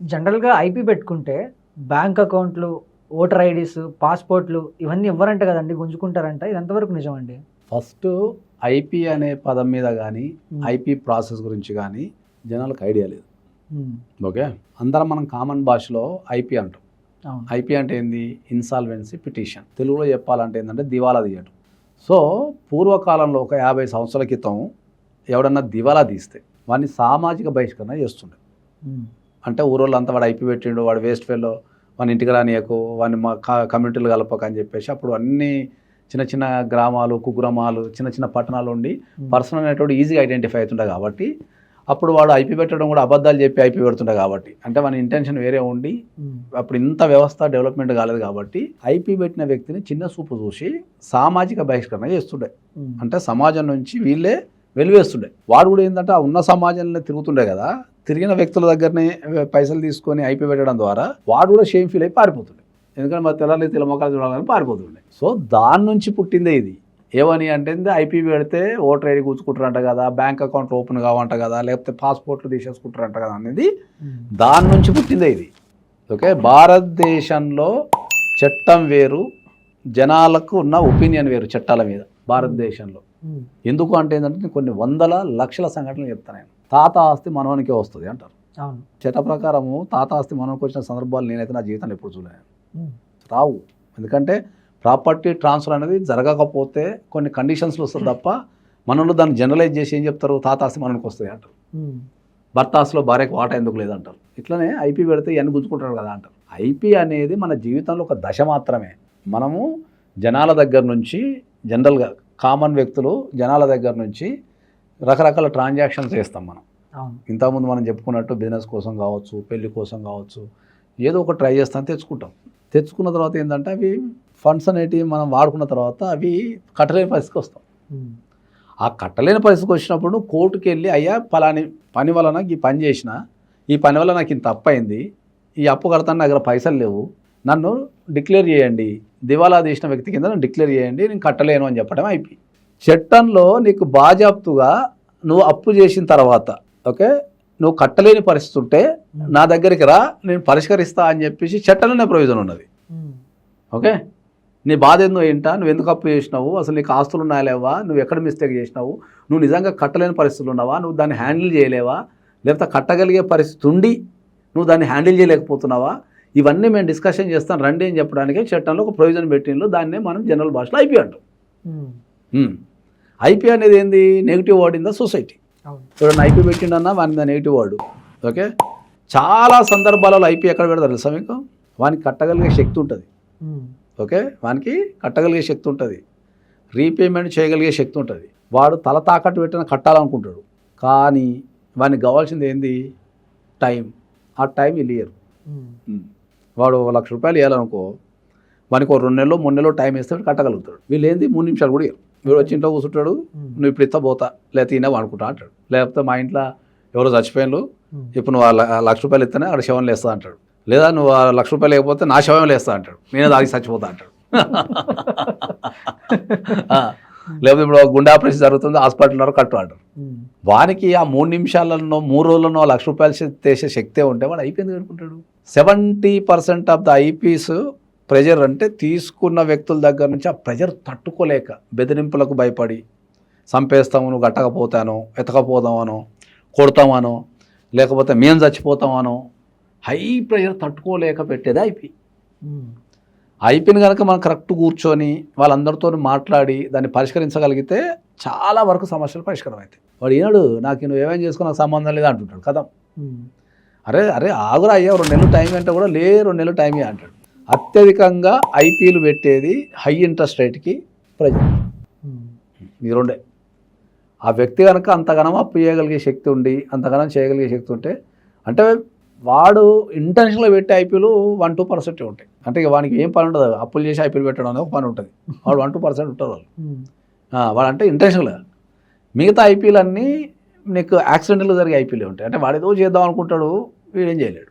జనరల్గా ఐపీ పెట్టుకుంటే బ్యాంక్ అకౌంట్లు, ఓటర్ ఐడీస్, పాస్పోర్ట్లు ఇవన్నీ ఇవ్వరంట కదండి, గుంజుకుంటారంట. ఇది ఎంతవరకు నిజం అండి? ఫస్ట్ ఐపీ అనే పదం మీద కానీ ఐపీ ప్రాసెస్ గురించి కానీ జనాలకు ఐడియా లేదు. ఓకే, అందరం మనం కామన్ భాషలో ఐపీ అంటాం. ఐపీ అంటే ఏంది? Insolvency petition. తెలుగులో చెప్పాలంటే ఏంటంటే దివాలా తీయటం. సో పూర్వకాలంలో ఒక 50 సంవత్సరాల క్రితం ఎవడన్నా దివాలా తీస్తే వాడిని సామాజిక బహిష్కరణ చేస్తుండే. అంటే ఊరోళ్ళంతా వాడు ఐపీ పెట్టిండు, వాడు వేస్ట్ ఫెల్లో, వాడిని ఇంటికి రానియకు, వాడిని మా కమ్యూనిటీలు కలపక అని చెప్పేసి అప్పుడు అన్ని చిన్న చిన్న గ్రామాలు, కుగ్రామాలు, చిన్న చిన్న పట్టణాలు ఉండి పర్సన్ అనేటువంటి ఈజీగా ఐడెంటిఫై అవుతుండే కాబట్టి అప్పుడు వాడు ఐపీ పెట్టడం కూడా అబద్ధాలు చెప్పి ఐపీ పెడుతుండే కాబట్టి, అంటే వాని ఇంటెన్షన్ వేరే ఉండి అప్పుడు ఇంత వ్యవస్థ డెవలప్మెంట్ కాలేదు కాబట్టి ఐపీ పెట్టిన వ్యక్తిని చిన్న చూపు చూసి సామాజిక బహిష్కరణ చేస్తుండే. అంటే సమాజం నుంచి వీళ్ళే వెలివేస్తుండే. వాడు కూడా ఏంటంటే ఆ ఉన్న సమాజంలో తిరుగుతుండే కదా, తిరిగిన వ్యక్తుల దగ్గరనే పైసలు తీసుకొని ఐపీ పెట్టడం ద్వారా వాడు కూడా షేమ్ ఫీల్ అయి పారిపోతుండే. ఎందుకంటే మా తెల్ల మొక్కలు చూడాలని పారిపోతుండే. సో దాని నుంచి పుట్టిందే ఇది. ఏమని అంటే ఐపీ పెడితే ఓటర్ ఐడి కూర్చుకుంటారంట కదా, బ్యాంక్ అకౌంట్ ఓపెన్ కావంట కదా, లేకపోతే పాస్పోర్ట్లు తీసేసుకుంటారంట కదా అనేది దాని నుంచి పుట్టిందే ఇది. ఓకే, భారతదేశంలో చట్టం వేరు, జనాలకు ఉన్న ఒపీనియన్ వేరు చట్టాల మీద భారతదేశంలో. ఎందుకు అంటే ఏంటంటే కొన్ని వందల లక్షల సంఘటనలు చెప్తాను నేను. తాత ఆస్తి మనవనికే వస్తుంది అంటారు. చట్ట ప్రకారము తాత ఆస్తి మనవనికి వచ్చిన సందర్భాలు నేనైతే నా జీవితంలో ఎప్పుడు చూడలేను, రావు. ఎందుకంటే ప్రాపర్టీ ట్రాన్స్ఫర్ అనేది జరగకపోతే కొన్ని కండిషన్స్లో వస్తుంది తప్ప మనలో దాన్ని జనరలైజ్ చేసి ఏం చెప్తారు, తాత ఆస్తి మనకి వస్తుంది అంటారు. భర్త ఆస్తిలో భార్యకు వాటా ఎందుకు లేదంటారు. ఇట్లనే ఐపీ పెడితే ఇవన్నీ గుంజుకుంటారు కదా అంటారు. ఐపీ అనేది మన జీవితంలో ఒక దశ మాత్రమే. మనము జనాల దగ్గర నుంచి, జనరల్గా కామన్ వ్యక్తులు జనాల దగ్గర నుంచి రకరకాల ట్రాన్సాక్షన్స్ చేస్తాం మనం. ఇంతకుముందు మనం చెప్పుకున్నట్టు బిజినెస్ కోసం కావచ్చు, పెళ్లి కోసం కావచ్చు, ఏదో ఒక ట్రై చేస్తాం, తెచ్చుకున్న తర్వాత ఏంటంటే అవి ఫండ్స్ అనేటివి మనం వాడుకున్న తర్వాత అవి కట్టలేని పరిస్థితికి వస్తాం. ఆ కట్టలేని పరిస్థితికి వచ్చినప్పుడు కోర్టుకి వెళ్ళి అయ్యా పలాని పని వలన ఈ పని చేసిన, ఈ పని వల్ల నాకు ఇంత అప్పు అయింది, ఈ అప్పు కడతాను, నా దగ్గర పైసలు లేవు, నన్ను డిక్లేర్ చేయండి, దివాలా తీసిన వ్యక్తి కింద నన్ను డిక్లేర్ చేయండి, నేను కట్టలేను అని చెప్పడం ఐపీ. చట్టంలో నీకు బాజాప్తుగా నువ్వు అప్పు చేసిన తర్వాత ఓకే నువ్వు కట్టలేని పరిస్థితి ఉంటే నా దగ్గరికి రా, నేను పరిష్కరిస్తా అని చెప్పేసి చట్టంలోనే ప్రొవిజన్ ఉన్నది. ఓకే, నీ బాధ ఏందో ఏంటా, నువ్వు ఎందుకు అప్పు చేసినావు, అసలు నీకు ఆస్తులు ఉన్నాయా లేవా, నువ్వు ఎక్కడ మిస్టేక్ చేసినావు, నువ్వు నిజంగా కట్టలేని పరిస్థితులు ఉన్నావా, నువ్వు దాన్ని హ్యాండిల్ చేయలేవా, లేకపోతే కట్టగలిగే పరిస్థితి ఉండి నువ్వు దాన్ని హ్యాండిల్ చేయలేకపోతున్నావా, ఇవన్నీ మేము డిస్కషన్ చేస్తాం రండి అని చెప్పడానికి చట్టంలో ఒక ప్రొవిజన్ పెట్టిండ్రు. దాన్నే మనం జనరల్ భాషలో ఐపీ అంటాం. ఐపీ అనేది ఏంది? Negative word in the society. చూడండి, ఐపీ పెట్టిండన్నా వాని మీద నెగిటివ్ వర్డ్. ఓకే, చాలా సందర్భాలలో ఐపీ ఎక్కడ పెడతారు తెలుసా మీకు? వానికి కట్టగలిగే శక్తి ఉంటుంది. ఓకే, వానికి కట్టగలిగే శక్తి ఉంటుంది, రీపేమెంట్ చేయగలిగే శక్తి ఉంటుంది. వాడు తల తాకట్టు పెట్టిన కట్టాలనుకుంటాడు, కానీ వానికి కావాల్సింది ఏంది? టైం. ఆ టైం వీళ్ళు ఇయ్యరు. వాడు 1 లక్ష రూపాయలు ఇవ్వాలనుకో, వానికి 2 నెలలు 3 నెలలు టైం వేస్తే కట్టగలుగుతాడు. వీళ్ళు ఏంది 3 నిమిషాలు కూడా ఇవ్వరు. వీడు వచ్చి ఇంట్లో కూర్చుంటాడు, నువ్వు ఇప్పుడు ఇస్తా పోతా, లేకపోతే ఈయన అనుకుంటా అంటాడు. లేకపోతే మా ఇంట్లో ఎవరో చచ్చిపోయినారు, ఇప్పుడు నువ్వు 1 లక్ష రూపాయలు ఇస్తేనే అక్కడ శవం వేస్తా అంటాడు. లేదా నువ్వు 1 లక్ష రూపాయలు లేకపోతే నా శవం వేస్తా అంటాడు, నేనే దాగి చచ్చిపోతా అంటాడు. లేకపోతే ఇప్పుడు గుండె ఆపరేషన్ జరుగుతుంది, హాస్పిటల్లో కట్టు అంటారు. వానికి ఆ 3 నిమిషాలనో 3 రోజులనో 1 లక్ష రూపాయలు చేసే శక్తే ఉంటే వాడు అయిపోయింది అనుకుంటాడు. 70% ఆఫ్ ద ఐపీస్ ప్రెజర్ అంటే తీసుకున్న వ్యక్తుల దగ్గర నుంచి ఆ ప్రెజర్ తట్టుకోలేక బెదిరింపులకు భయపడి చంపేస్తాము, నువ్వు కట్టకపోతానో, ఎతకపోదామనో, కొడతామనో, లేకపోతే మేము చచ్చిపోతామనో హై ప్రెజర్ తట్టుకోలేక పెట్టేది ఐపీ. ఐపీని కనుక మనం కరెక్ట్ కూర్చొని వాళ్ళందరితో మాట్లాడి దాన్ని పరిష్కరించగలిగితే చాలా వరకు సమస్యలు పరిష్కారం అవుతాయి. వాడు ఈనాడు నాకు నువ్వు ఏమేం చేసుకుని నాకు సంబంధం లేదా అంటుంటాడు కదా. అరే ఆగురా అయ్యా 2 నెలలు టైం అంటే కూడా 2 నెలలు టైమే అంటాడు. అత్యధికంగా ఐపీలు పెట్టేది హై ఇంట్రెస్ట్ రేట్కి ప్రజలు. ఈ రెండే. ఆ వ్యక్తి కనుక అంతగానం అప్పు చేయగలిగే శక్తి ఉండి అంతగానం చేయగలిగే శక్తి ఉంటే, అంటే వాడు ఇంటెన్షన్లో పెట్టే ఐపీలు 1-2% ఉంటాయి. అంటే ఇక వానికి ఏం పని ఉండదు, అప్పులు చేసి ఐపీలు పెట్టడం అనేది ఒక పని ఉంటుంది. వాడు 1-2% ఉంటారు వాళ్ళు. వాడు అంటే ఇంటెన్షన్గా. మిగతా ఐపీలన్నీ నీకు యాక్సిడెంటల్గా జరిగే ఐపీలే ఉంటాయి. అంటే వాడు ఏదో చేద్దాం అనుకుంటాడు, వీడేం చేయలేడు.